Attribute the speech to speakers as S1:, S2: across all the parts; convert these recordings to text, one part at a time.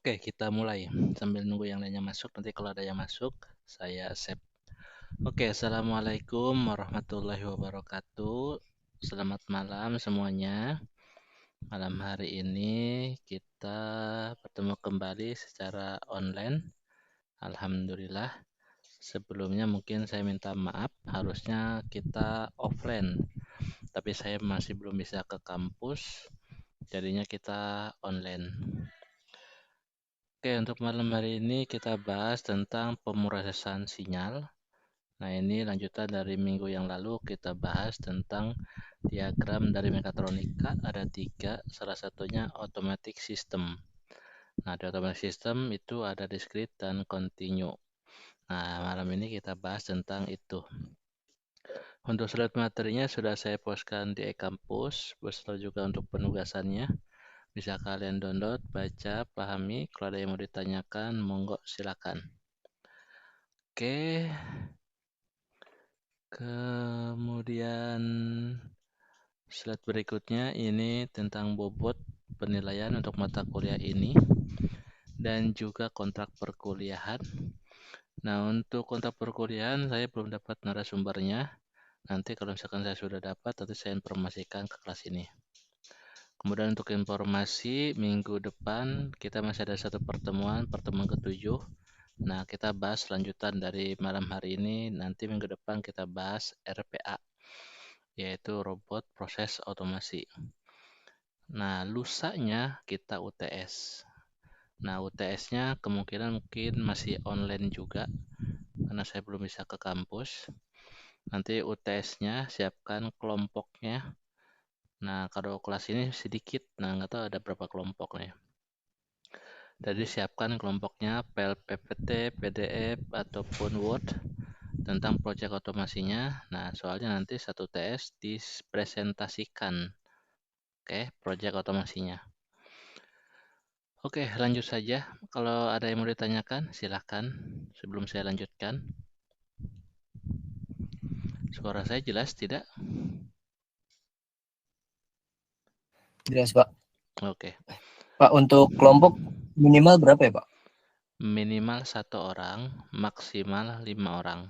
S1: Oke, kita mulai. Sambil nunggu yang lainnya masuk, nanti kalau ada yang masuk, saya save. Oke, Assalamualaikum warahmatullahi wabarakatuh. Selamat malam semuanya. Malam hari ini kita bertemu kembali secara online. Alhamdulillah. Sebelumnya mungkin saya minta maaf, harusnya kita offline. Tapi saya masih belum bisa ke kampus, jadinya kita online. Oke, untuk malam hari ini kita bahas tentang pemrosesan sinyal. Nah, ini lanjutan dari minggu yang lalu kita bahas tentang diagram dari mekatronika. Ada 3, salah satunya automatic system. Nah, di automatic system itu ada discrete dan continue. Nah, malam ini kita bahas tentang itu. Untuk slide materinya sudah saya postkan di e-kampus, beserta juga untuk penugasannya. Bisa kalian download, baca, pahami. Kalau ada yang mau ditanyakan, monggo silakan. Oke, kemudian slide berikutnya ini tentang bobot penilaian untuk mata kuliah ini dan juga kontrak perkuliahan. Nah, untuk kontrak perkuliahan saya belum dapat narasumbernya. Nanti kalau misalkan saya sudah dapat, nanti saya informasikan ke kelas ini. Kemudian untuk informasi, minggu depan kita masih ada satu pertemuan ke-7. Nah, kita bahas lanjutan dari malam hari ini. Nanti minggu depan kita bahas RPA, yaitu robot proses otomasi. Nah, lusanya kita UTS. Nah, UTS-nya kemungkinan mungkin masih online juga, karena saya belum bisa ke kampus. Nanti UTS-nya siapkan kelompoknya. Nah, kalau kelas ini sedikit, nah nggak tahu ada berapa kelompok nih. Jadi siapkan kelompoknya file PPT, PDF, ataupun Word tentang proyek otomasinya. Nah, soalnya nanti satu TS dipresentasikan. Oke, proyek otomasinya. Oke, lanjut saja. Kalau ada yang mau ditanyakan, silahkan sebelum saya lanjutkan. Suara saya jelas tidak?
S2: Jelas, Pak.
S1: Oke.
S2: Pak, untuk kelompok minimal berapa ya, Pak?
S1: Minimal 1 orang, maksimal 5 orang.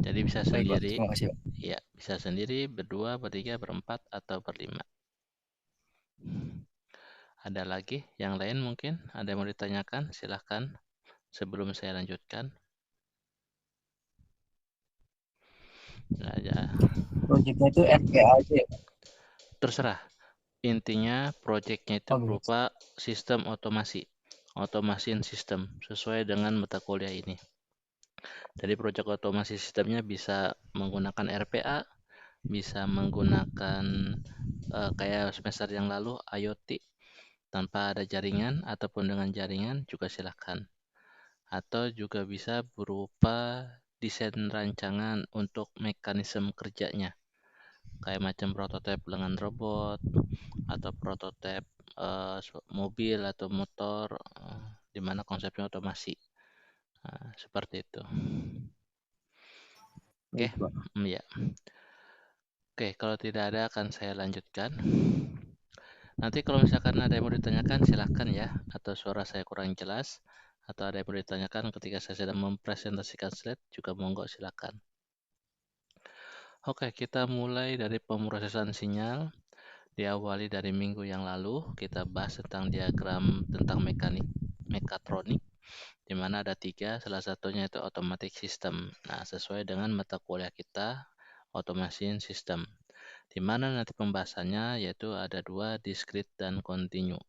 S1: Jadi bisa
S2: Baik, Pak.
S1: sendiri,
S2: Terima kasih, Pak.
S1: ya bisa sendiri, berdua, bertiga, berempat, atau berlima. Ada lagi yang lain mungkin? Ada yang mau ditanyakan? Silahkan sebelum saya lanjutkan. Nah, ya.
S2: Proyeknya itu RPA aja ya, Pak?
S1: Terserah. Intinya proyeknya itu
S2: Oh, gitu.
S1: berupa sistem otomasi. Automation system sesuai dengan mata kuliah ini. Jadi proyek otomasi sistemnya bisa menggunakan RPA, bisa menggunakan kayak semester yang lalu IoT tanpa ada jaringan ataupun dengan jaringan juga silahkan. Atau juga bisa berupa desain rancangan untuk mekanisme kerjanya. Kayak macam prototipe dengan robot atau prototipe mobil atau motor di mana konsepnya otomasi. Seperti itu. Oke,
S2: Baik, Pak.
S1: ya. Oke, kalau tidak ada akan saya lanjutkan. Nanti kalau misalkan ada yang mau ditanyakan silahkan ya, atau suara saya kurang jelas, atau ada yang mau ditanyakan ketika saya sedang mempresentasikan slide juga monggo silakan. Oke, kita mulai dari pemrosesan sinyal. Diawali dari minggu yang lalu, kita bahas tentang diagram tentang mekatronik, di mana ada 3, salah satunya itu automatic system. Nah, sesuai dengan mata kuliah kita, automation system. Di mana nanti pembahasannya yaitu ada 2, discrete dan continue.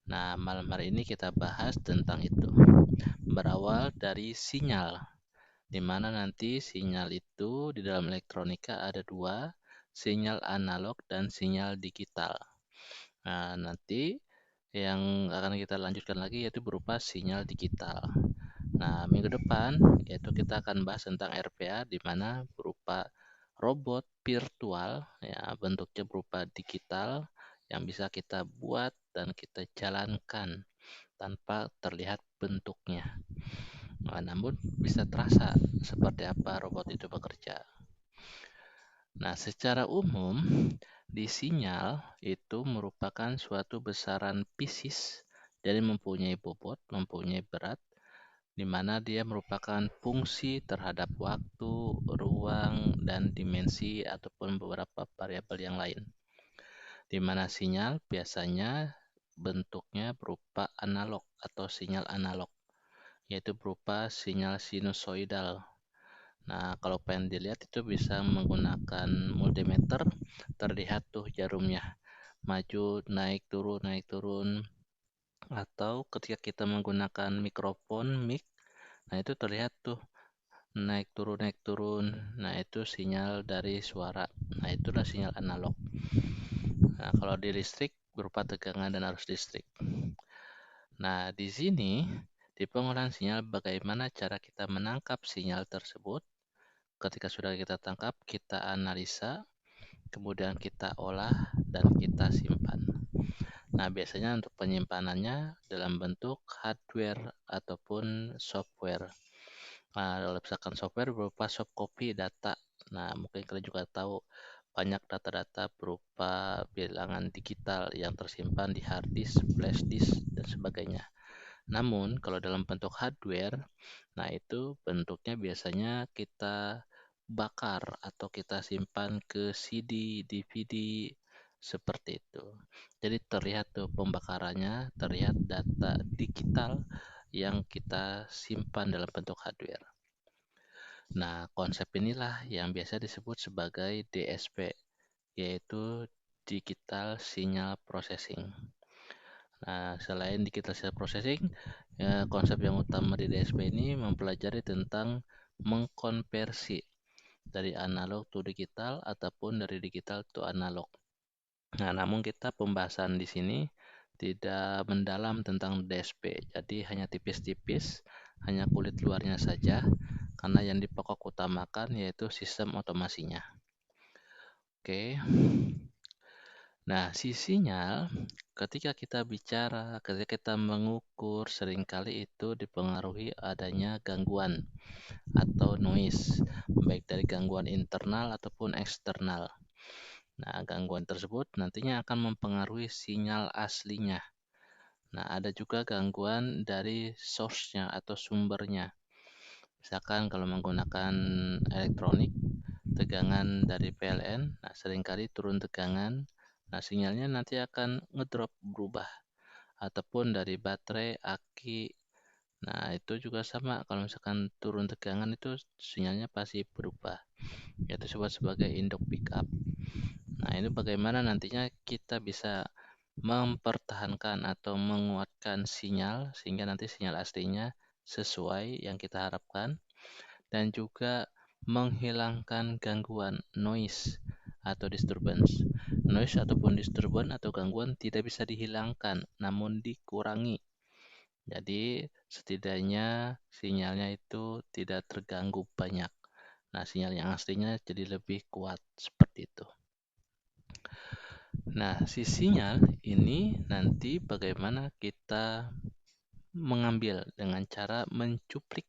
S1: Nah, malam hari ini kita bahas tentang itu. Berawal dari sinyal, di mana nanti sinyal itu di dalam elektronika ada 2, sinyal analog dan sinyal digital. Nah, nanti yang akan kita lanjutkan lagi yaitu berupa sinyal digital. Nah, minggu depan yaitu kita akan bahas tentang RPA di mana berupa robot virtual, ya bentuknya berupa digital yang bisa kita buat dan kita jalankan tanpa terlihat bentuknya. Namun bisa terasa seperti apa robot itu bekerja. Nah, secara umum, di sinyal itu merupakan suatu besaran pieces, jadi mempunyai bobot, mempunyai berat, di mana dia merupakan fungsi terhadap waktu, ruang, dan dimensi ataupun beberapa variabel yang lain. Di mana sinyal biasanya bentuknya berupa analog atau sinyal analog, yaitu berupa sinyal sinusoidal. Nah, kalau pengen dilihat itu bisa menggunakan multimeter, terlihat tuh jarumnya, maju, naik, turun, atau ketika kita menggunakan mikrofon, mic, nah itu terlihat tuh naik turun. Nah, itu sinyal dari suara. Nah, itulah sinyal analog. Nah, kalau di listrik berupa tegangan dan arus listrik. Nah, di sini di pengolahan sinyal bagaimana cara kita menangkap sinyal tersebut. Ketika sudah kita tangkap, kita analisa, kemudian kita olah dan kita simpan. Nah, biasanya untuk penyimpanannya dalam bentuk hardware ataupun software. Nah, kalau misalkan software berupa soft copy data. Nah, mungkin kalian juga tahu banyak data-data berupa bilangan digital yang tersimpan di hard disk, flash disk, dan sebagainya. Namun, kalau dalam bentuk hardware, nah itu bentuknya biasanya kita bakar atau kita simpan ke CD, DVD, seperti itu. Jadi terlihat tuh pembakarannya, terlihat data digital yang kita simpan dalam bentuk hardware. Nah, konsep inilah yang biasa disebut sebagai DSP, yaitu Digital Signal Processing. Nah, selain digital signal processing, konsep yang utama di DSP ini mempelajari tentang mengkonversi dari analog to digital ataupun dari digital to analog. Nah, namun kita pembahasan di sini tidak mendalam tentang DSP, jadi hanya tipis-tipis, hanya kulit luarnya saja, karena yang dipokok utamakan yaitu sistem otomasinya. Oke. Nah, si sinyal ketika kita bicara, ketika kita mengukur, seringkali itu dipengaruhi adanya gangguan atau noise, baik dari gangguan internal ataupun eksternal. Nah, gangguan tersebut nantinya akan mempengaruhi sinyal aslinya. Nah, ada juga gangguan dari source-nya atau sumbernya. Misalkan kalau menggunakan elektronik, tegangan dari PLN, nah seringkali turun tegangan, nah sinyalnya nanti akan ngedrop, berubah. Ataupun dari baterai, aki, nah itu juga sama, kalau misalkan turun tegangan itu sinyalnya pasti berubah, yaitu disebut sebagai induk pickup. Nah, ini bagaimana nantinya kita bisa mempertahankan atau menguatkan sinyal sehingga nanti sinyal aslinya sesuai yang kita harapkan, dan juga menghilangkan gangguan noise atau disturbance. Noise ataupun disturbance atau gangguan tidak bisa dihilangkan, namun dikurangi. Jadi setidaknya sinyalnya itu tidak terganggu banyak. Nah, sinyal yang aslinya jadi lebih kuat seperti itu. Nah, si sinyal ini nanti bagaimana kita mengambil dengan cara mencuplik,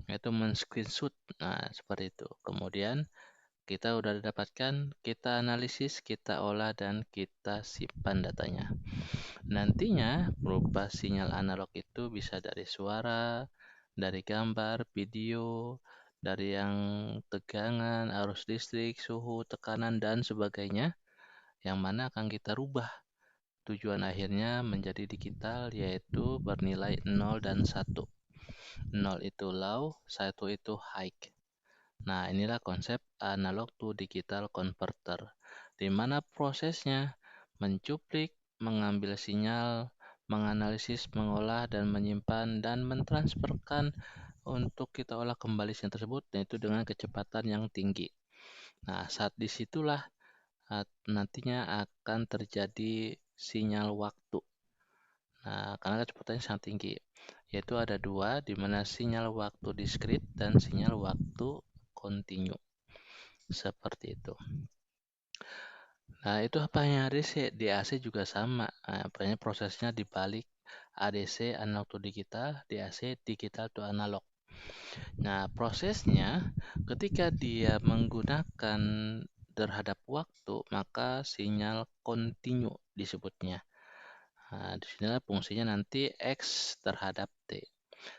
S1: yaitu men-screenshot. Nah, seperti itu. Kemudian kita udah dapatkan, kita analisis, kita olah, dan kita simpan datanya. Nantinya berupa sinyal analog itu bisa dari suara, dari gambar, video, dari yang tegangan, arus listrik, suhu, tekanan, dan sebagainya, yang mana akan kita rubah. Tujuan akhirnya menjadi digital, yaitu bernilai 0 dan 1. 0 itu low, 1 itu high. Nah, inilah konsep analog to digital converter, di mana prosesnya mencuplik, mengambil sinyal, menganalisis, mengolah, dan menyimpan, dan mentransferkan untuk kita olah kembali sinyal tersebut, yaitu dengan kecepatan yang tinggi. Nah, saat disitulah nantinya akan terjadi sinyal waktu. Nah, karena kecepatannya sangat tinggi, yaitu ada dua, di mana sinyal waktu diskrit dan sinyal waktu kontinu. Seperti itu. Nah, itu apa yang ADC? Di AC juga sama. Nah, prosesnya dibalik. ADC analog to digital, DAC digital to analog. Nah, prosesnya ketika dia menggunakan terhadap waktu, maka sinyal kontinu disebutnya. Nah, disinilah fungsinya nanti X terhadap T.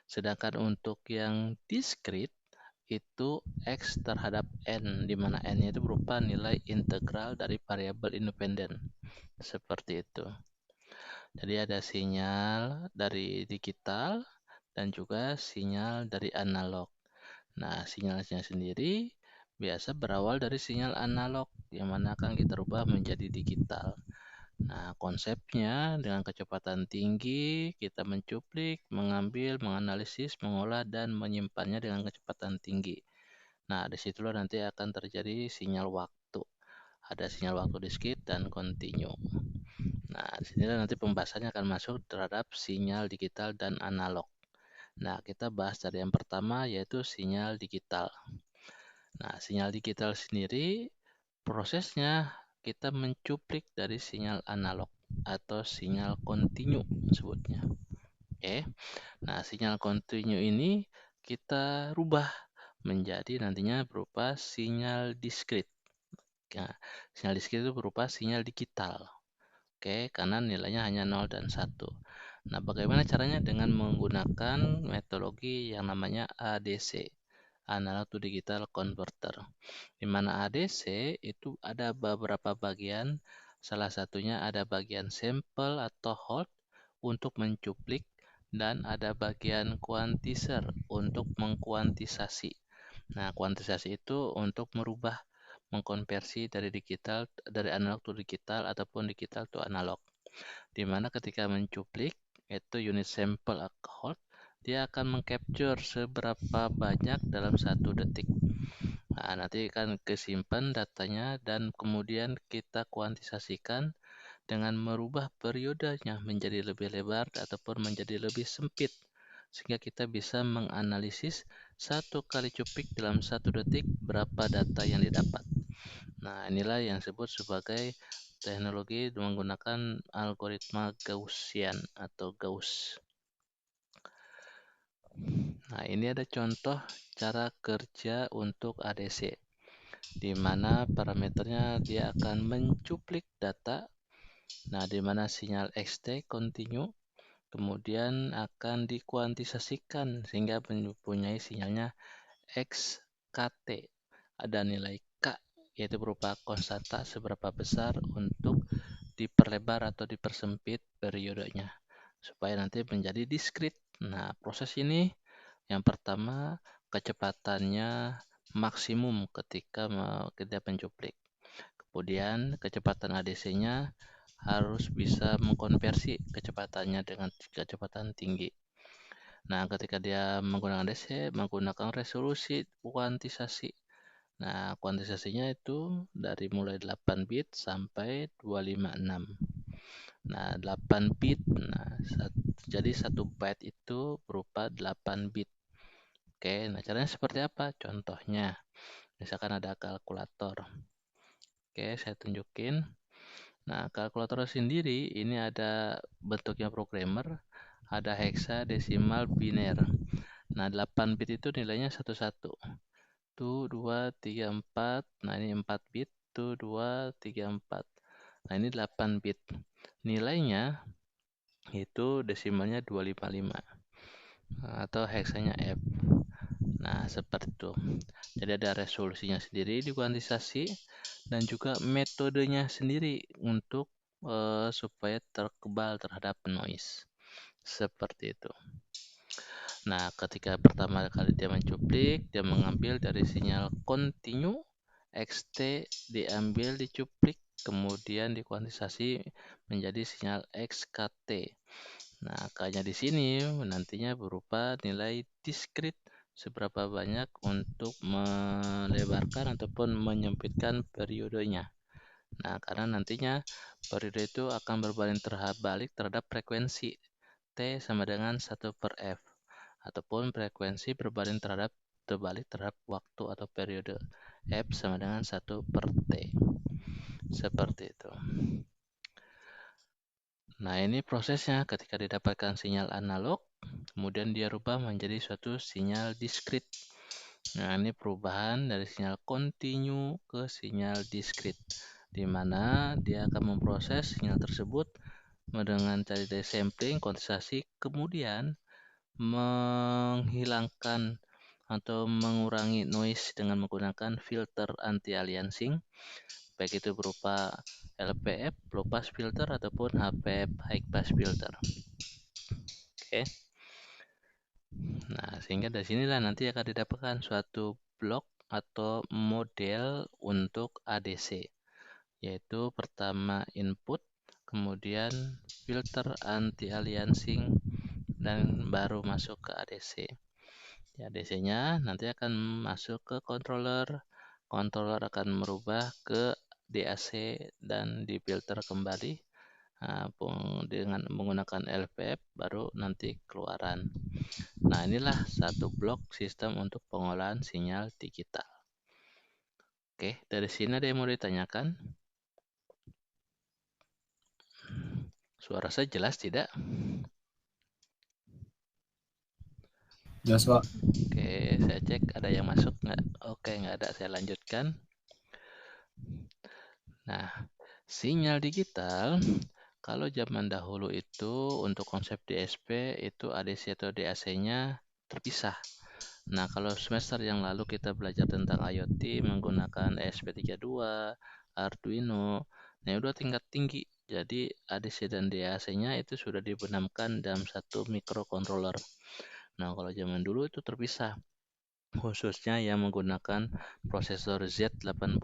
S1: Sedangkan untuk yang diskrit itu X terhadap N, di mana N itu berupa nilai integral dari variabel independen. Seperti itu. Jadi ada sinyal dari digital dan juga sinyal dari analog. Nah, sinyalnya sendiri biasa berawal dari sinyal analog, yang mana akan kita rubah menjadi digital. Nah, konsepnya dengan kecepatan tinggi, kita mencuplik, mengambil, menganalisis, mengolah, dan menyimpannya dengan kecepatan tinggi. Nah, disitulah nanti akan terjadi sinyal waktu. Ada sinyal waktu diskrit dan kontinu. Nah, disinilah nanti pembahasannya akan masuk terhadap sinyal digital dan analog. Nah, kita bahas dari yang pertama yaitu sinyal digital. Nah, sinyal digital sendiri prosesnya kita mencuplik dari sinyal analog atau sinyal kontinu sebutnya. Oke. Nah, sinyal kontinu ini kita rubah menjadi nantinya berupa sinyal diskrit. Nah, sinyal diskrit itu berupa sinyal digital. Oke, karena nilainya hanya 0 dan 1. Nah, bagaimana caranya? Dengan menggunakan metodologi yang namanya ADC, Analog to Digital Converter. Di mana ADC itu ada beberapa bagian, salah satunya ada bagian sampel atau hold untuk mencuplik, dan ada bagian kuantizer untuk mengkuantisasi. Nah, kuantisasi itu untuk merubah, mengkonversi dari analog to digital ataupun digital to analog. Di mana ketika mencuplik itu unit sampel hold, dia akan mengcapture seberapa banyak dalam 1 detik. Nah, nanti akan kesimpan datanya dan kemudian kita kuantisasikan dengan merubah periodenya menjadi lebih lebar ataupun menjadi lebih sempit, sehingga kita bisa menganalisis 1 kali cuplik dalam 1 detik berapa data yang didapat. Nah, inilah yang disebut sebagai teknologi menggunakan algoritma Gaussian atau Gauss. Nah, ini ada contoh cara kerja untuk ADC, di mana parameternya dia akan mencuplik data. Nah, di mana sinyal XT kontinu kemudian akan dikuantisasikan sehingga mempunyai sinyalnya XKT. Ada nilai K, yaitu berupa konstanta seberapa besar untuk diperlebar atau dipersempit periodenya supaya nanti menjadi diskrit. Nah, proses ini yang pertama kecepatannya maksimum ketika kita mencuplik. Kemudian kecepatan ADC-nya harus bisa mengkonversi kecepatannya dengan kecepatan tinggi. Nah, ketika dia menggunakan ADC, menggunakan resolusi kuantisasi. Nah, kuantisasinya itu dari mulai 8 bit sampai 256. Nah, 8 bit. Nah, jadi 1 byte itu berupa 8 bit. Oke, nah caranya seperti apa? Contohnya, misalkan ada kalkulator. Oke, saya tunjukin. Nah, kalkulator sendiri ini ada bentuknya programmer, ada hexadesimal biner. Nah, 8 bit itu nilainya 11. Tuh 2, 3, 4. Nah, ini 4 bit. Tuh 2, 3, 4. Nah, ini 8 bit. Nilainya itu desimalnya 255 atau heksanya F. Nah, seperti itu. Jadi ada resolusinya sendiri di kuantisasi dan juga metodenya sendiri untuk supaya terkebal terhadap noise. Seperti itu. Nah, ketika pertama kali dia mencuplik, dia mengambil dari sinyal kontinu, XT diambil dicuplik, kemudian dikuantisasi menjadi sinyal XKT. Nah, K-nya di sini nantinya berupa nilai diskrit seberapa banyak untuk melebarkan ataupun menyempitkan periodenya. Nah, karena nantinya periode itu akan berbanding terbalik terhadap frekuensi T sama dengan 1/F, ataupun frekuensi berbanding terbalik terhadap waktu atau periode F sama dengan 1/T. Seperti itu. Nah, ini prosesnya ketika didapatkan sinyal analog, kemudian dia rubah menjadi suatu sinyal diskrit. Nah, ini perubahan dari sinyal kontinu ke sinyal diskrit, di mana dia akan memproses sinyal tersebut dengan cara dari sampling, kuantisasi, kemudian menghilangkan atau mengurangi noise dengan menggunakan filter anti-aliasing, baik itu berupa LPF, low pass filter, ataupun HPF, high pass filter. Oke. Nah, sehingga dari sinilah nanti akan didapatkan suatu blok atau model untuk ADC, yaitu pertama input, kemudian filter anti-aliasing, dan baru masuk ke ADC. Ya, ADC-nya nanti akan masuk ke controller. Controller akan merubah ke DAC dan difilter kembali dengan menggunakan LPF, baru nanti keluaran. Nah, inilah satu blok sistem untuk pengolahan sinyal digital. Oke, dari sini ada yang mau ditanyakan? Suara saya jelas tidak?
S2: Jelas, Pak.
S1: Oke, saya cek ada yang masuk nggak? Oke, nggak ada, saya lanjutkan. Nah, sinyal digital, kalau zaman dahulu itu untuk konsep DSP itu ADC atau DAC-nya terpisah. Nah, kalau semester yang lalu kita belajar tentang IoT menggunakan ESP32, Arduino, nah udah tingkat tinggi. Jadi ADC dan DAC-nya itu sudah dibenamkan dalam satu microcontroller. Nah, kalau zaman dulu itu terpisah, khususnya yang menggunakan prosesor Z80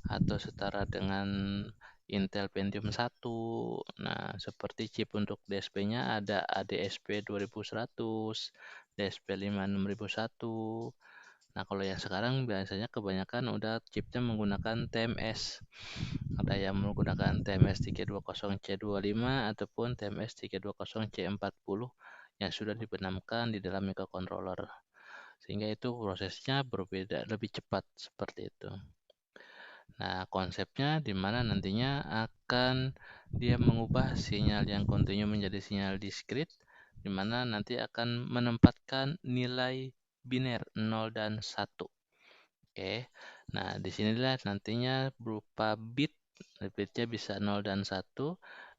S1: atau setara dengan Intel Pentium 1. Nah, seperti chip untuk DSP-nya ada ADSP 2100, DSP 56001. Nah, kalau yang sekarang biasanya kebanyakan udah chipnya menggunakan TMS. Ada yang menggunakan TMS 320C25 ataupun TMS 320C40 yang sudah dibenamkan di dalam microcontroller. Sehingga itu prosesnya berbeda, lebih cepat seperti itu. Nah, konsepnya di mana nantinya akan dia mengubah sinyal yang kontinu menjadi sinyal diskrit, di mana nanti akan menempatkan nilai biner 0 dan 1. Oke. Nah, disinilah nantinya berupa bit. Bitnya bisa 0 dan 1.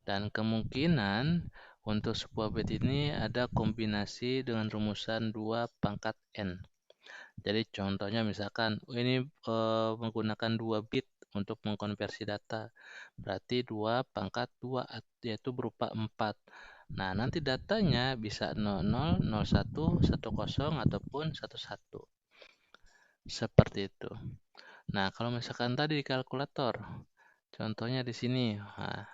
S1: Dan kemungkinan untuk sebuah bit ini ada kombinasi dengan rumusan 2 pangkat N. Jadi contohnya misalkan ini menggunakan 2 bit untuk mengkonversi data. Berarti 2 pangkat 2 yaitu berupa 4. Nah, nanti datanya bisa 00, 01, 10 ataupun 11. Seperti itu. Nah, kalau misalkan tadi di kalkulator, contohnya di sini. Nah,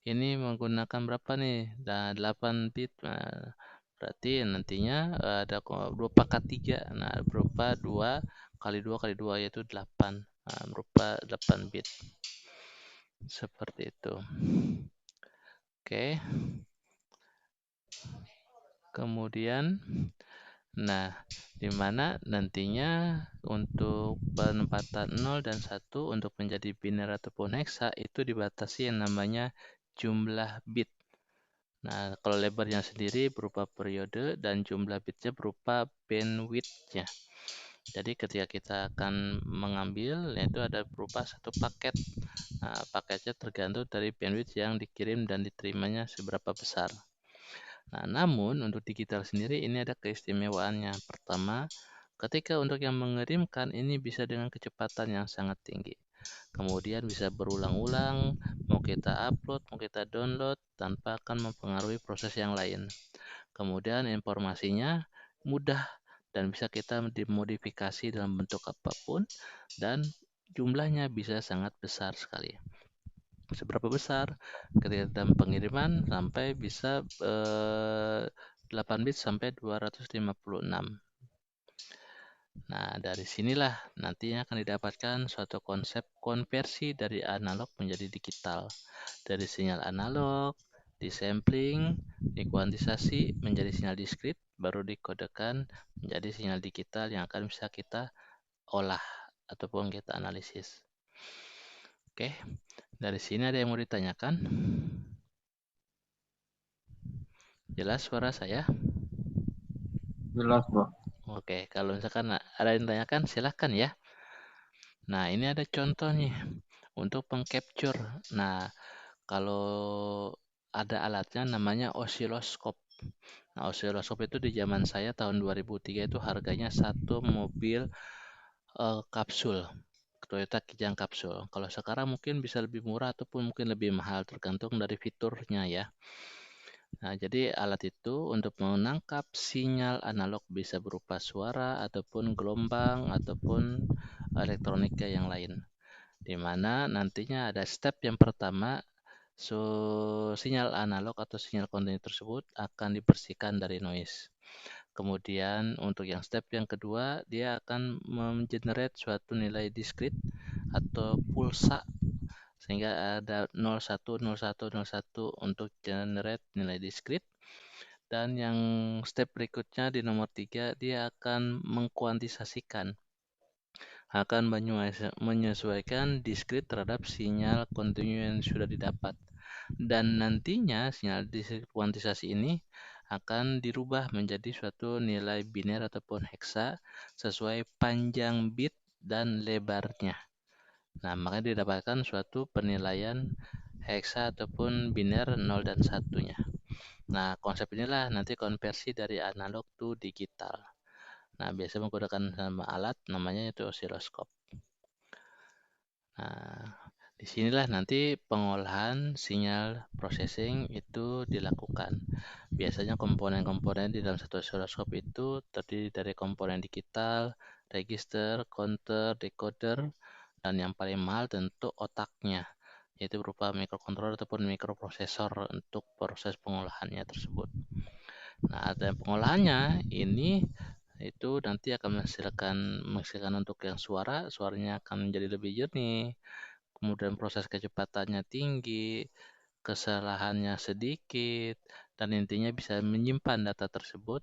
S1: ini menggunakan berapa nih? Nah, 8 bit. Nah, berarti nantinya ada 2 pangkat 3. Nah, berupa 2 kali 2 kali 2 yaitu 8. Nah, berupa 8 bit. Seperti itu. Oke. Kemudian, nah, di mana nantinya untuk penempatan 0 dan 1 untuk menjadi biner ataupun hexa itu dibatasi yang namanya jumlah bit. Nah, kalau lebarnya sendiri berupa periode dan jumlah bitnya berupa bandwidth-nya. Jadi ketika kita akan mengambil, yaitu ada berupa satu paket. Nah, paketnya tergantung dari bandwidth yang dikirim dan diterimanya seberapa besar. Nah, namun untuk digital sendiri ini ada keistimewaannya. Pertama, ketika untuk yang mengirimkan ini bisa dengan kecepatan yang sangat tinggi. Kemudian bisa berulang-ulang, mau kita upload, mau kita download, tanpa akan mempengaruhi proses yang lain. Kemudian informasinya mudah dan bisa kita dimodifikasi dalam bentuk apapun, dan jumlahnya bisa sangat besar sekali. Seberapa besar? Ketika dalam pengiriman sampai bisa 8 bit sampai 256. Nah, dari sinilah nantinya akan didapatkan suatu konsep konversi dari analog menjadi digital. Dari sinyal analog, disampling, dikuantisasi menjadi sinyal diskrit, baru dikodekan menjadi sinyal digital yang akan bisa kita olah ataupun kita analisis. Oke, dari sini ada yang mau ditanyakan? Jelas suara saya?
S2: Jelas, Pak.
S1: Oke, kalau misalkan ada yang tanyakan silahkan ya. Nah, ini ada contoh nih untuk pengcapture. Nah, kalau ada alatnya namanya osiloskop. Nah, osiloskop itu di zaman saya tahun 2003 itu harganya satu mobil kapsul, Toyota Kijang kapsul. Kalau sekarang mungkin bisa lebih murah ataupun mungkin lebih mahal tergantung dari fiturnya ya. Nah, jadi alat itu untuk menangkap sinyal analog bisa berupa suara ataupun gelombang ataupun elektronika yang lain. Di mana nantinya ada step yang pertama, sinyal analog atau sinyal kontinu tersebut akan dibersihkan dari noise. Kemudian untuk yang step yang kedua, dia akan mengenerate suatu nilai diskrit atau pulsa sehingga ada 01, 01, 01 untuk generate nilai diskrit. Dan yang step berikutnya di nomor 3, dia akan mengkuantisasikan, akan menyesuaikan diskrit terhadap sinyal kontinu yang sudah didapat. Dan nantinya sinyal diskrit kuantisasi ini akan dirubah menjadi suatu nilai biner ataupun heksa sesuai panjang bit dan lebarnya. Nah, makanya didapatkan suatu penilaian heksa ataupun biner 0 dan 1-nya. Nah, konsep inilah nanti konversi dari analog to digital. Nah, biasa menggunakan nama alat namanya itu osiloskop. Nah, disinilah nanti pengolahan sinyal processing itu dilakukan. Biasanya komponen-komponen di dalam satu osiloskop itu terdiri dari komponen digital, register, counter, decoder, dan yang paling mahal tentu otaknya, yaitu berupa microcontroller ataupun microprosesor untuk proses pengolahannya tersebut. Nah, ada pengolahannya ini itu nanti akan menghasilkan untuk yang suaranya akan menjadi lebih jernih, kemudian proses kecepatannya tinggi, kesalahannya sedikit, dan intinya bisa menyimpan data tersebut,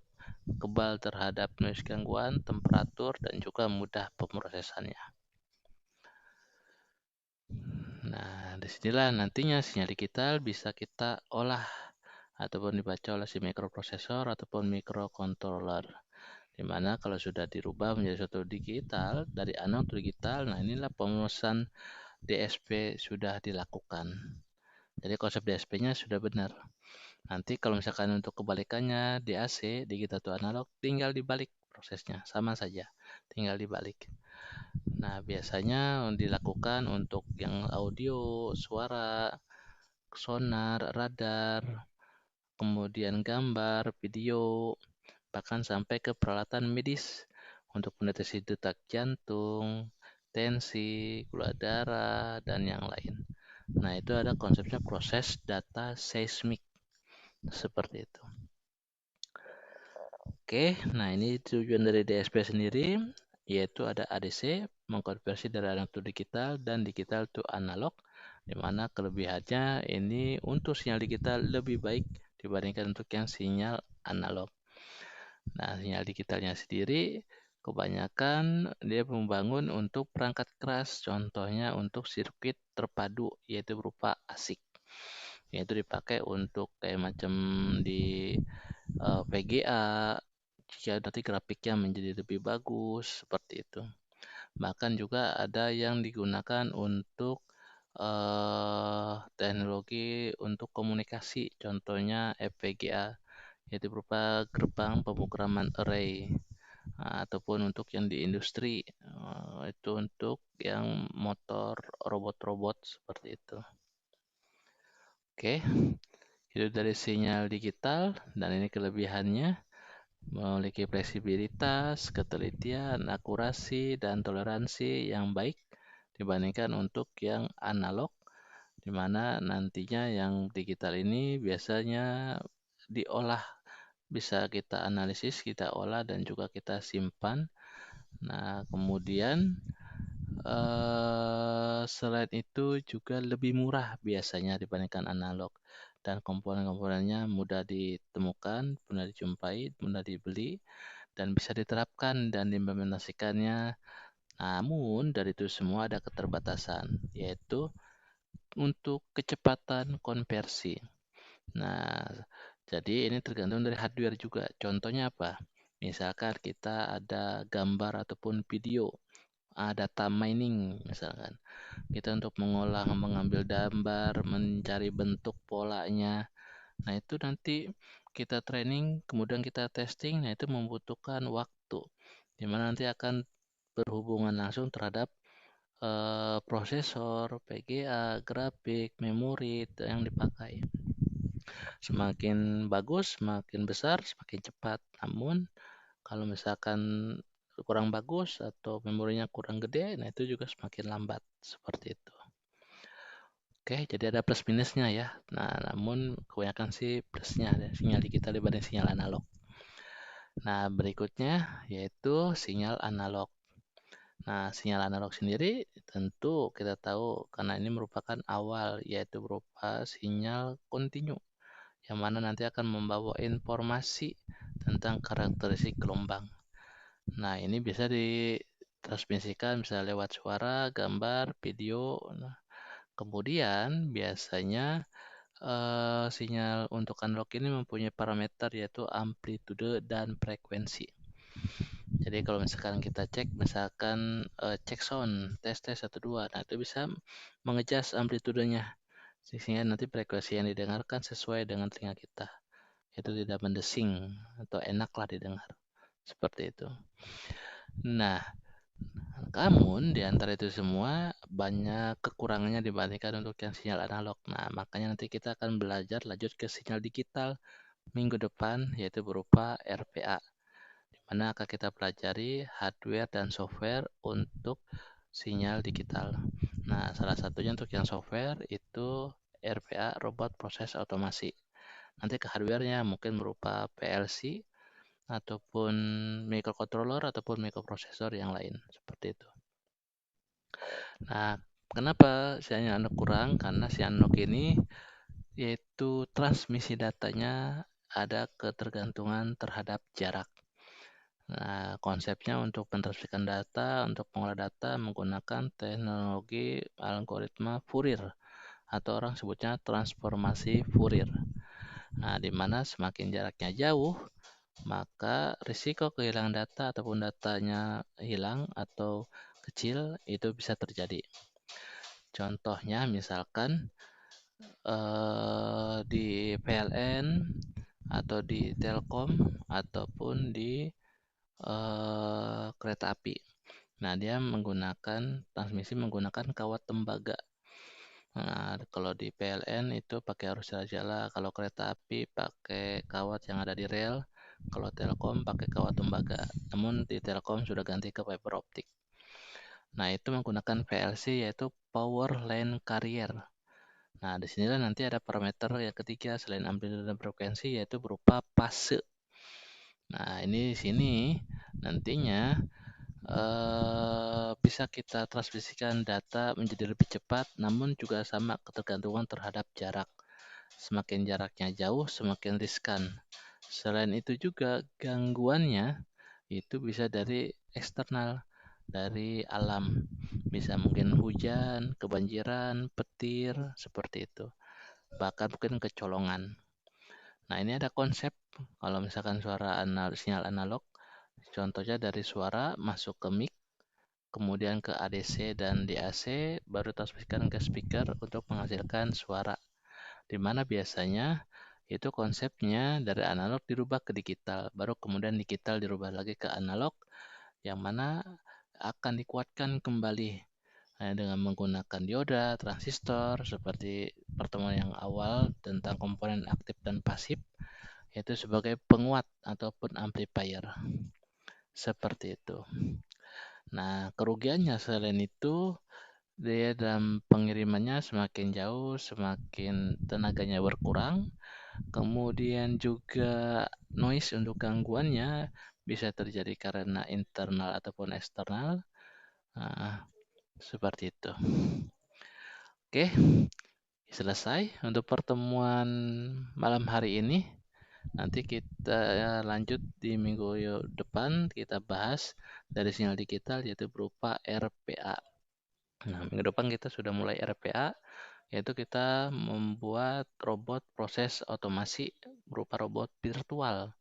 S1: kebal terhadap noise gangguan, temperatur, dan juga mudah pemrosesannya. Nah, disinilah nantinya sinyal digital bisa kita olah ataupun dibaca oleh si microprosesor ataupun microcontroller. Dimana kalau sudah dirubah menjadi suatu digital, dari analog ke digital, nah inilah pemerosesan DSP sudah dilakukan. Jadi konsep DSP-nya sudah benar. Nanti kalau misalkan untuk kebalikannya di AC, digital to analog, tinggal dibalik prosesnya, sama saja, tinggal dibalik. Nah, biasanya dilakukan untuk yang audio, suara, sonar, radar, kemudian gambar, video, bahkan sampai ke peralatan medis untuk mendeteksi detak jantung, tensi, gula darah, dan yang lain. Nah, itu ada konsepnya proses data seismik seperti itu. Oke, nah ini tujuan dari DSP sendiri, yaitu ada ADC, mengkonversi dari analog to digital dan digital to analog, di mana kelebihannya ini untuk sinyal digital lebih baik dibandingkan untuk yang sinyal analog. Nah, sinyal digitalnya sendiri kebanyakan dia membangun untuk perangkat keras, contohnya untuk sirkuit terpadu, yaitu berupa ASIC. Yaitu dipakai untuk kayak macam di VGA, jika nanti grafiknya menjadi lebih bagus, seperti itu. Bahkan juga ada yang digunakan untuk teknologi untuk komunikasi, contohnya FPGA, yaitu berupa gerbang pemrograman array. Ataupun untuk yang di industri, itu untuk yang motor robot-robot seperti itu. Oke, itu dari sinyal digital dan ini kelebihannya memiliki fleksibilitas, ketelitian, akurasi, dan toleransi yang baik dibandingkan untuk yang analog, di mana nantinya yang digital ini biasanya diolah, bisa kita analisis, kita olah, dan juga kita simpan. Nah, kemudian selain itu juga lebih murah biasanya dibandingkan analog dan komponen-komponennya mudah ditemukan, mudah dijumpai, mudah dibeli dan bisa diterapkan dan diimplementasikannya. Namun dari itu semua ada keterbatasan, yaitu untuk kecepatan konversi. Nah, jadi ini tergantung dari hardware juga. Contohnya apa? Misalkan kita ada gambar ataupun video, data mining misalkan. Kita untuk mengambil gambar, mencari bentuk polanya. Nah, itu nanti kita training, kemudian kita testing, nah itu membutuhkan waktu. Di mana nanti akan berhubungan langsung terhadap prosesor, PGA, grafik, memori yang dipakai. Semakin bagus, semakin besar, semakin cepat. Namun kalau misalkan kurang bagus atau memorinya kurang gede, nah itu juga semakin lambat seperti itu. Oke, jadi ada plus minusnya ya. Nah, namun kebanyakan sih plusnya ada sinyal digital dibanding sinyal analog. Nah, berikutnya yaitu sinyal analog. Nah, sinyal analog sendiri tentu kita tahu karena ini merupakan awal, yaitu berupa sinyal kontinu, yang mana nanti akan membawa informasi tentang karakteristik gelombang. Nah, ini bisa ditransmisikan bisa lewat suara, gambar, video. Nah, kemudian biasanya sinyal untuk analog ini mempunyai parameter yaitu amplitude dan frekuensi. Jadi kalau misalkan kita cek, misalkan cek sound, tes 1 2, nah itu bisa mengejas amplitudenya sehingga nanti frekuensi yang didengarkan sesuai dengan telinga kita. Itu tidak mendesing atau enaklah didengar. Seperti itu. Nah, namun di antara itu semua banyak kekurangannya dibandingkan untuk yang sinyal analog. Nah, makanya nanti kita akan belajar lanjut ke sinyal digital minggu depan, yaitu berupa RPA, di mana akan kita pelajari hardware dan software untuk sinyal digital. Nah, salah satunya untuk yang software itu RPA, Robot Proses Otomasi. Nanti ke hardware-nya mungkin berupa PLC ataupun microcontroller ataupun microprosesor yang lain seperti itu. Nah, kenapa si analog kurang? Karena si analog ini yaitu transmisi datanya ada ketergantungan terhadap jarak. Nah, konsepnya untuk mentransmisikan data, untuk mengolah data menggunakan teknologi algoritma Fourier atau orang sebutnya transformasi Fourier. Nah, di mana semakin jaraknya jauh, maka risiko kehilangan data ataupun datanya hilang atau kecil itu bisa terjadi. Contohnya misalkan di PLN atau di Telkom ataupun di kereta api. Nah, dia menggunakan transmisi menggunakan kawat tembaga. Nah, kalau di PLN itu pakai arus jala-jala, kalau kereta api pakai kawat yang ada di rel, kalau Telkom pakai kawat tembaga. Namun di Telkom sudah ganti ke fiber optik. Nah, itu menggunakan PLC yaitu Power Line Carrier. Nah, di sinilah nanti ada parameter yang ketiga selain amplitude dan frekuensi yaitu berupa fase. Nah, ini di sini nantinya bisa kita transmisikan data menjadi lebih cepat, namun juga sama ketergantungan terhadap jarak. Semakin jaraknya jauh, semakin riskan. Selain itu juga gangguannya itu bisa dari eksternal, dari alam. Bisa mungkin hujan, kebanjiran, petir, seperti itu. Bahkan mungkin kecolongan. Nah, ini ada konsep kalau misalkan sinyal analog, contohnya dari suara masuk ke mic, kemudian ke ADC dan DAC, baru transmisikan ke speaker untuk menghasilkan suara. Di mana biasanya itu konsepnya dari analog dirubah ke digital, baru kemudian digital dirubah lagi ke analog, yang mana akan dikuatkan kembali dengan menggunakan dioda, transistor, seperti pertemuan yang awal tentang komponen aktif dan pasif, yaitu sebagai penguat ataupun amplifier. Seperti itu. Nah, kerugiannya selain itu, dia dalam pengirimannya semakin jauh, semakin tenaganya berkurang. Kemudian juga noise untuk gangguannya bisa terjadi karena internal ataupun eksternal. Nah, seperti itu. Oke, selesai untuk pertemuan malam hari ini. Nanti kita lanjut di minggu depan, kita bahas dari sinyal digital yaitu berupa RPA. Nah, minggu depan kita sudah mulai RPA, yaitu kita membuat robot proses otomasi berupa robot virtual.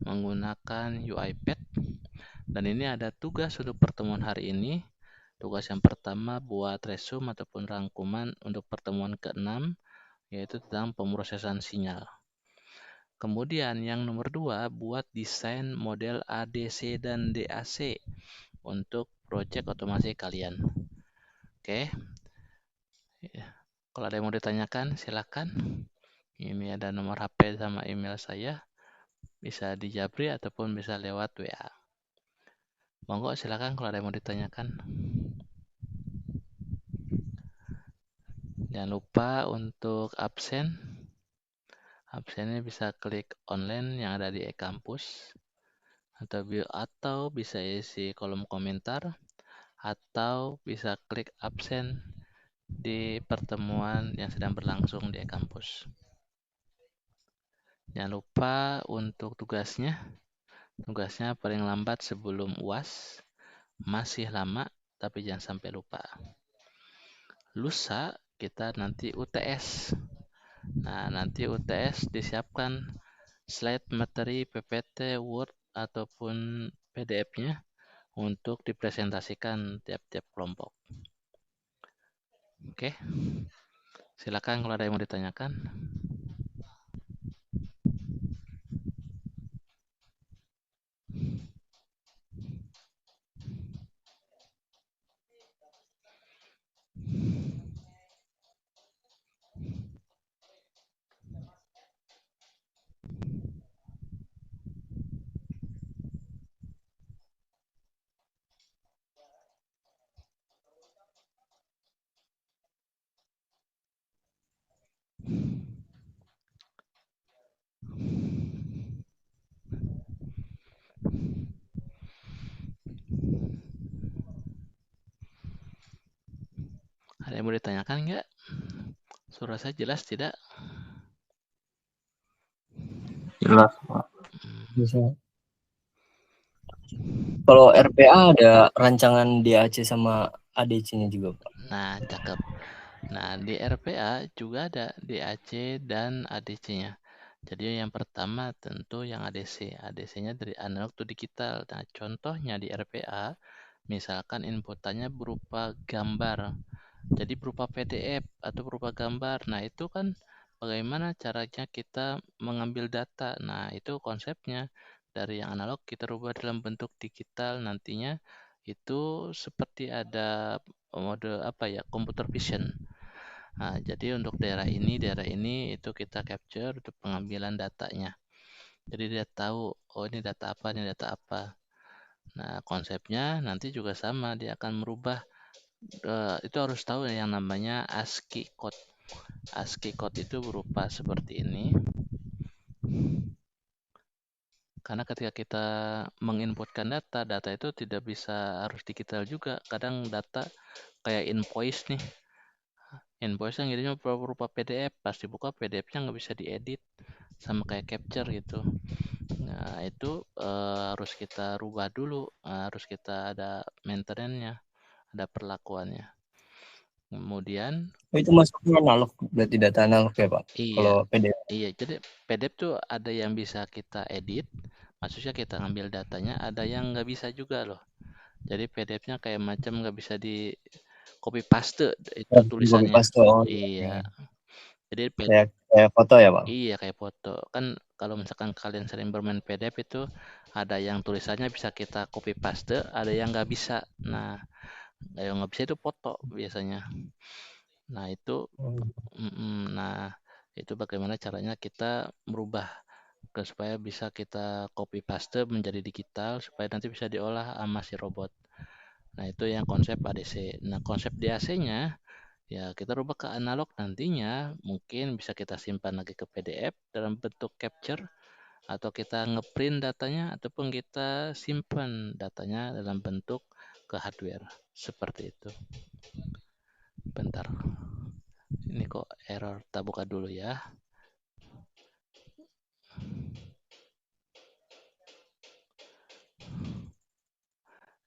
S1: menggunakan UiPath. Dan ini ada tugas untuk pertemuan hari ini. Tugas yang pertama buat resume ataupun rangkuman untuk pertemuan ke-6, yaitu tentang pemrosesan sinyal. Kemudian yang nomor 2, buat desain model ADC dan DAC untuk project otomasi kalian. Oke. Kalau ada yang mau ditanyakan, silakan. Ini ada nomor HP sama email saya. Bisa di Japri ataupun bisa lewat WA. Monggo silakan kalau ada yang mau ditanyakan. Jangan lupa untuk absen. Absennya bisa klik online yang ada di e-kampus atau bisa isi kolom komentar atau bisa klik absen di pertemuan yang sedang berlangsung di e-kampus. Jangan lupa untuk tugasnya. Tugasnya paling lambat sebelum UAS. Masih lama, tapi jangan sampai lupa. Lusa kita nanti UTS. Nah, nanti UTS disiapkan slide materi PPT, Word, ataupun PDF-nya untuk dipresentasikan tiap-tiap kelompok. Oke, silakan kalau ada yang mau ditanyakan. Ada yang mau ditanyakan nggak? Suara saya jelas tidak?
S2: Jelas, Pak.
S1: Hmm.
S2: Bisa. Kalau RPA ada rancangan DAC sama ADC-nya juga, Pak.
S1: Nah, cakep. Nah, di RPA juga ada DAC dan ADC-nya. Jadi yang pertama tentu yang ADC. ADC-nya dari analog to digital. Nah, contohnya di RPA, misalkan inputannya berupa gambar. Jadi berupa PDF atau berupa gambar. Nah, itu kan bagaimana caranya kita mengambil data. Nah, itu konsepnya. Dari yang analog kita rubah dalam bentuk digital nantinya itu seperti ada mode computer vision. Nah, jadi untuk daerah ini itu kita capture untuk pengambilan datanya. Jadi dia tahu, oh ini data apa, ini data apa. Nah, konsepnya nanti juga sama, dia akan merubah. Itu harus tahu yang namanya ASCII code. ASCII code itu berupa seperti ini. Karena ketika kita menginputkan data itu tidak bisa harus digital juga. Kadang data kayak invoice nih. Invoice yang jadinya berupa PDF, pas dibuka PDF-nya nggak bisa diedit, sama kayak capture gitu. Nah, itu harus kita rubah dulu, harus kita ada maintenance-nya, ada perlakuannya. Kemudian
S2: Itu masuknya analog, berarti data analog ya, Pak?
S1: iya,
S2: Kalau PDF.
S1: iya. Jadi PDF tuh ada yang bisa kita edit, maksudnya kita ngambil datanya, ada yang nggak bisa juga loh. Jadi PDF-nya kayak macam nggak bisa di copy paste itu
S2: Di copy
S1: tulisannya.
S2: paste. Oh,
S1: Iya.
S2: iya.
S1: Jadi
S2: Kayak foto ya, Pak?
S1: iya kayak foto. Kan kalau misalkan kalian sering bermain PDF itu ada yang tulisannya bisa kita copy paste, ada yang nggak bisa. Nah, yang nggak bisa itu foto biasanya. Nah, itu nah itu bagaimana caranya kita merubah supaya bisa kita copy paste menjadi digital supaya nanti bisa diolah sama si robot. Nah, itu yang konsep ADC. Nah, konsep DAC-nya ya kita rubah ke analog nantinya mungkin bisa kita simpan lagi ke PDF dalam bentuk capture atau kita ngeprint datanya ataupun kita simpan datanya dalam bentuk ke hardware seperti itu. Bentar, ini kok error, tak buka dulu ya.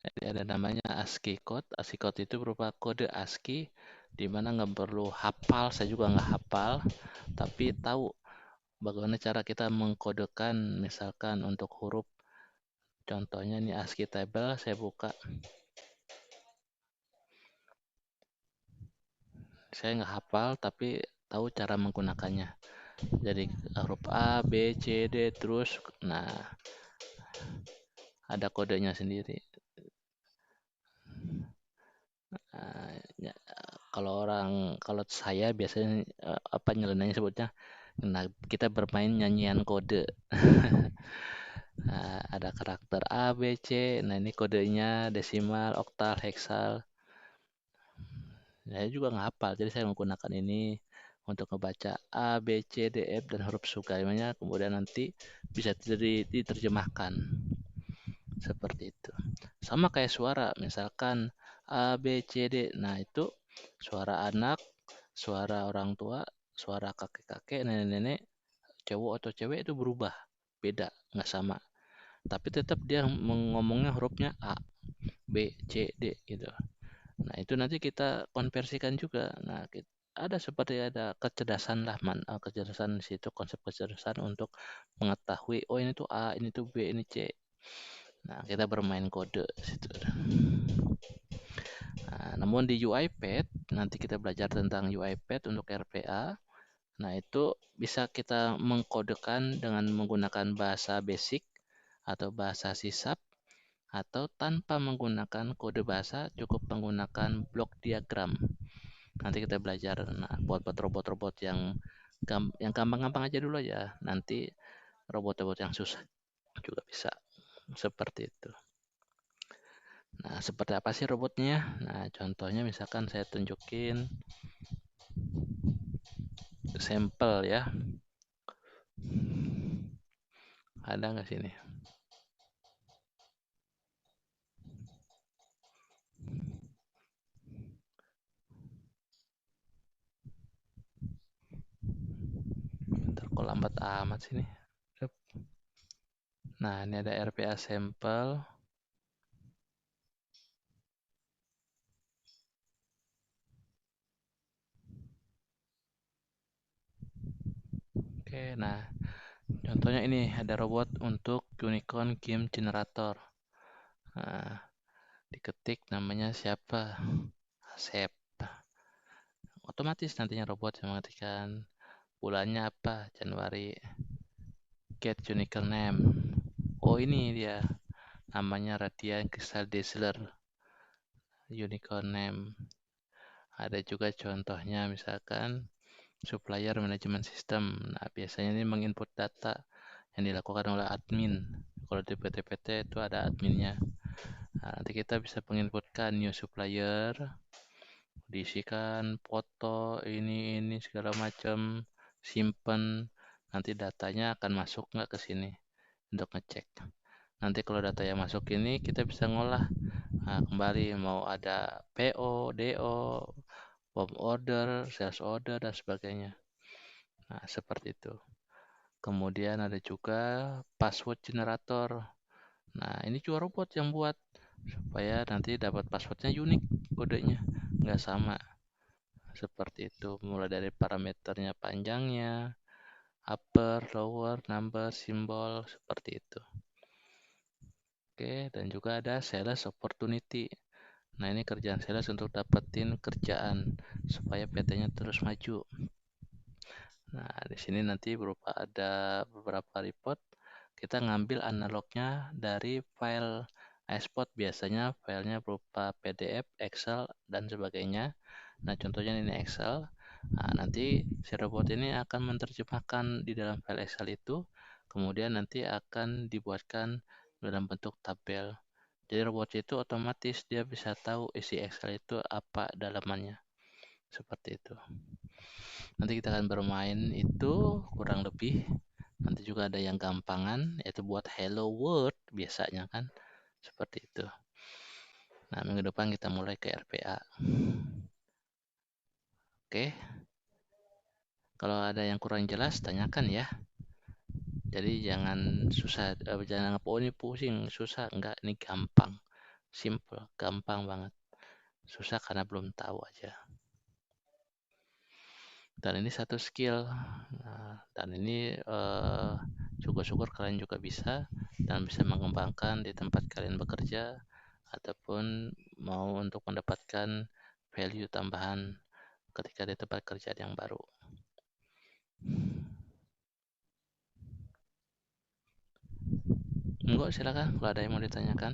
S1: Jadi ada namanya ASCII code. ASCII code itu berupa kode ASCII di mana nggak perlu hafal, saya juga nggak hafal, tapi tahu bagaimana cara kita mengkodekan, misalkan untuk huruf, contohnya ini ASCII table, saya buka. Saya nggak hafal, tapi tahu cara menggunakannya. Jadi huruf A, B, C, D, terus, nah ada kodenya sendiri. Ya, kalau saya biasanya apa nyelenanya sebutnya, nah kita bermain nyanyian kode. Nah, ada karakter A, B, C. Nah ini kodenya desimal, oktal, heksal. Saya juga nggak hafal, jadi saya menggunakan ini untuk membaca A, B, C, D, F dan huruf sukaremanya, kemudian nanti bisa diterjemahkan seperti itu. Sama kayak suara, misalkan A, B, C, D. Nah itu suara anak, suara orang tua, suara kakek-kakek, nenek-nenek, cowok atau cewek itu berubah, beda, nggak sama. Tapi tetap dia ngomongnya hurufnya A, B, C, D gitu. Nah, itu nanti kita konversikan juga. Nah, ada kecerdasan lah, kecerdasan di situ, konsep kecerdasan untuk mengetahui, oh ini tuh A, ini tuh B, ini C. Nah, kita bermain kode di situ. Nah, namun di UiPath, nanti kita belajar tentang UiPath untuk RPA. Nah, itu bisa kita mengkodekan dengan menggunakan bahasa basic atau bahasa sisap, atau tanpa menggunakan kode bahasa, cukup menggunakan blok diagram. Nanti kita belajar, nah, buat robot-robot yang gampang-gampang aja dulu ya. Nanti robot-robot yang susah juga bisa seperti itu. Nah, seperti apa sih robotnya? Nah, contohnya misalkan saya tunjukin sampel ya. Ada nggak sini? Bentar, kok lambat amat sini. Nah, ini ada RPA sampel. Oke, nah contohnya ini ada robot untuk unicorn game generator. Nah, diketik namanya siapa? Asep. Otomatis nantinya robot yang mengetikkan bulannya apa, Januari. Get unicorn name. Oh ini dia, namanya Radian Crystal Dazzler unicorn name. Ada juga contohnya misalkan supplier management system. Nah biasanya ini menginput data yang dilakukan oleh admin. Kalau di PT-PT itu ada adminnya. Nah, nanti kita bisa menginputkan new supplier, diisikan foto ini segala macam, simpen, nanti datanya akan masuk nggak ke sini untuk ngecek. Nanti kalau data yang masuk ini kita bisa ngolah, nah, kembali mau ada PO, DO, form order, sales order dan sebagainya. Nah seperti itu. Kemudian ada juga password generator. Nah ini juga robot yang buat supaya nanti dapat passwordnya unik, kodenya nggak sama. Seperti itu, mulai dari parameternya, panjangnya, upper, lower, number, simbol, seperti itu. Oke, dan juga ada sales opportunity. Nah, ini kerjaan sales untuk dapetin kerjaan supaya PT-nya terus maju. Nah, di sini nanti ada beberapa report. Kita ngambil analognya dari file iSpot, biasanya filenya berupa PDF, Excel, dan sebagainya. Nah, contohnya ini Excel. Nah, nanti si robot ini akan menerjemahkan di dalam file Excel itu, kemudian nanti akan dibuatkan dalam bentuk tabel. Jadi robot itu otomatis dia bisa tahu isi Excel itu apa dalamannya. Seperti itu. Nanti kita akan bermain itu kurang lebih. Nanti juga ada yang gampangan, yaitu buat hello world biasanya kan. Seperti itu. Nah, minggu depan kita mulai ke RPA. Oke. Kalau ada yang kurang jelas, tanyakan ya. Jadi jangan susah, jangan anggap oh ini pusing, susah. Enggak, ini gampang. Simple, gampang banget. Susah karena belum tahu aja. Dan ini satu skill. Nah, dan ini syukur-syukur kalian juga bisa dan bisa mengembangkan di tempat kalian bekerja ataupun mau untuk mendapatkan value tambahan ketika di tempat kerja yang baru. Enggak, silakan kalau ada yang mau ditanyakan.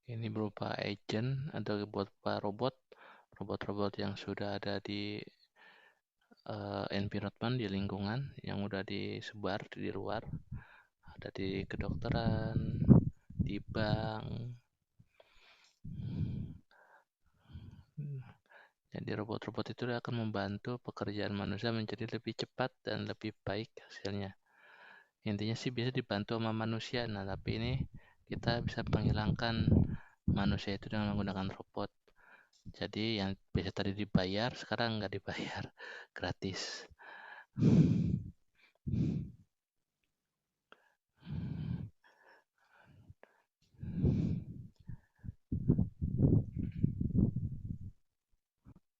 S1: Ini berupa agent atau berupa robot-robot yang sudah ada di environment, di lingkungan yang udah disebar di luar, ada di kedokteran, di bank. Jadi robot-robot itu akan membantu pekerjaan manusia menjadi lebih cepat dan lebih baik hasilnya. Intinya sih bisa dibantu sama manusia. Nah, tapi ini kita bisa menghilangkan manusia itu dengan menggunakan robot. Jadi yang biasa tadi dibayar sekarang nggak dibayar, gratis.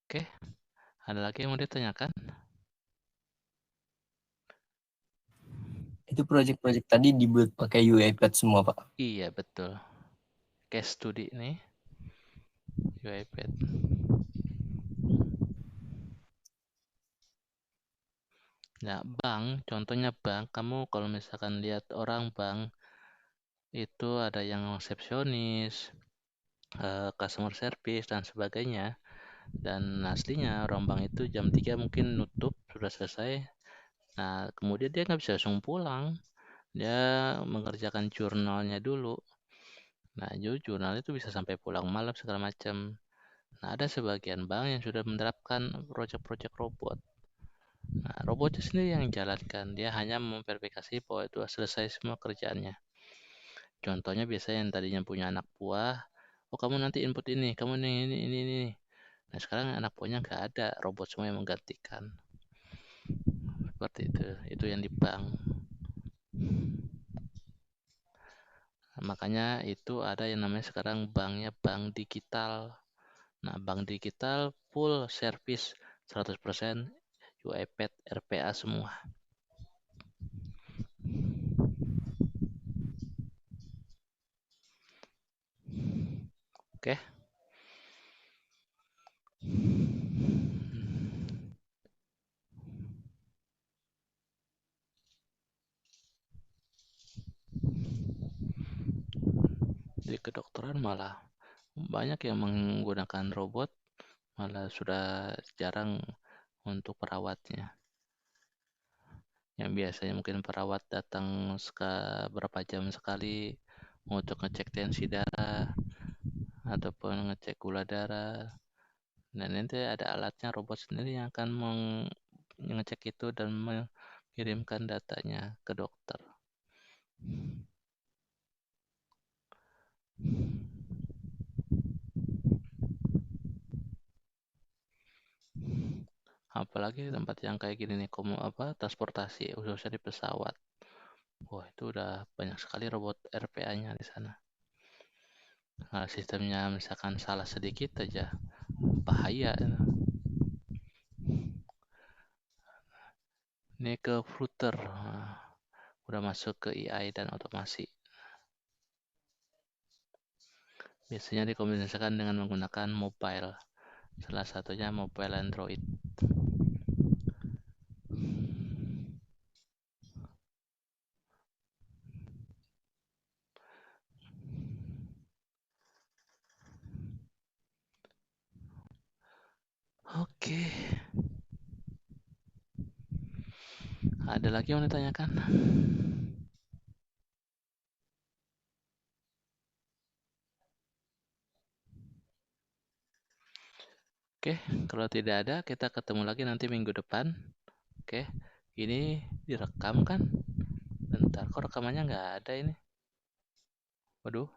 S1: Oke, ada lagi yang mau ditanyakan?
S2: Itu project-project tadi dibuat pakai UiPath semua, Pak?
S1: Iya, betul. Case study nih, UiPath. Nah, bank, contohnya bank, kamu kalau misalkan lihat orang bank, itu ada yang resepsionis, customer service, dan sebagainya. Dan aslinya orang bank itu jam 3 mungkin nutup, sudah selesai. Nah, kemudian dia nggak bisa langsung pulang. Dia mengerjakan jurnalnya dulu. Nah, jurnal itu bisa sampai pulang malam segala macam. Nah, ada sebagian bank yang sudah menerapkan proyek-proyek robot. Nah, robotnya sendiri yang jalankan. Dia hanya memverifikasi bahwa itu selesai semua kerjaannya. Contohnya biasanya yang tadinya punya anak buah, oh kamu nanti input ini, kamu ini. Nah, sekarang anak buahnya nggak ada, robot semua yang menggantikan. Seperti itu yang di bank. Nah, makanya itu ada yang namanya sekarang banknya bank digital. Nah, bank digital full service 100% UiPath RPA semua. Oke. Di kedokteran malah banyak yang menggunakan robot, malah sudah jarang untuk perawatnya. Yang biasanya mungkin perawat datang berapa jam sekali untuk ngecek tensi darah ataupun ngecek gula darah. Dan nanti ada alatnya, robot sendiri yang akan mengecek itu dan mengirimkan datanya ke dokter. Apalagi tempat yang kayak gini nih, transportasi, khususnya di pesawat. Wah, itu udah banyak sekali robot RPA-nya di sana. Nah, sistemnya misalkan salah sedikit aja, bahaya. Ini ke Flutter, udah masuk ke AI dan otomasi. Biasanya dikombinasikan dengan menggunakan mobile. Salah satunya mobile Android. Oke. Ada lagi yang mau ditanyakan? Oke, kalau tidak ada, kita ketemu lagi nanti minggu depan. Oke, ini direkam kan? Bentar, kok rekamannya nggak ada ini? Waduh.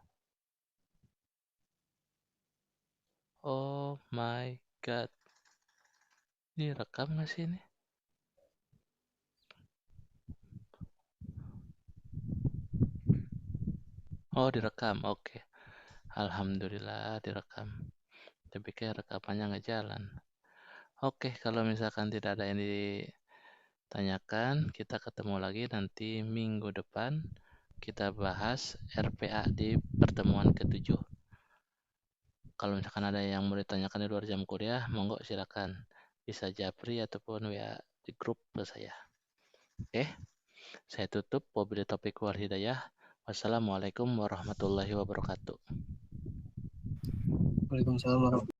S1: Oh my god. Ini rekam nggak sih ini? Oh, direkam. Oke. Alhamdulillah direkam. Tapi kayak rekamannya nggak jalan. Oke, kalau misalkan tidak ada yang ditanyakan, kita ketemu lagi nanti minggu depan. Kita bahas RPA di pertemuan ke-7. Kalau misalkan ada yang mau ditanyakan di luar jam kuliah, monggo silakan. Bisa japri ataupun WA di grup ke saya. Oke, saya tutup. Wabillahi taufiq wal hidayah. Wassalamualaikum warahmatullahi wabarakatuh.
S2: Waalaikumsalam warahmatullahi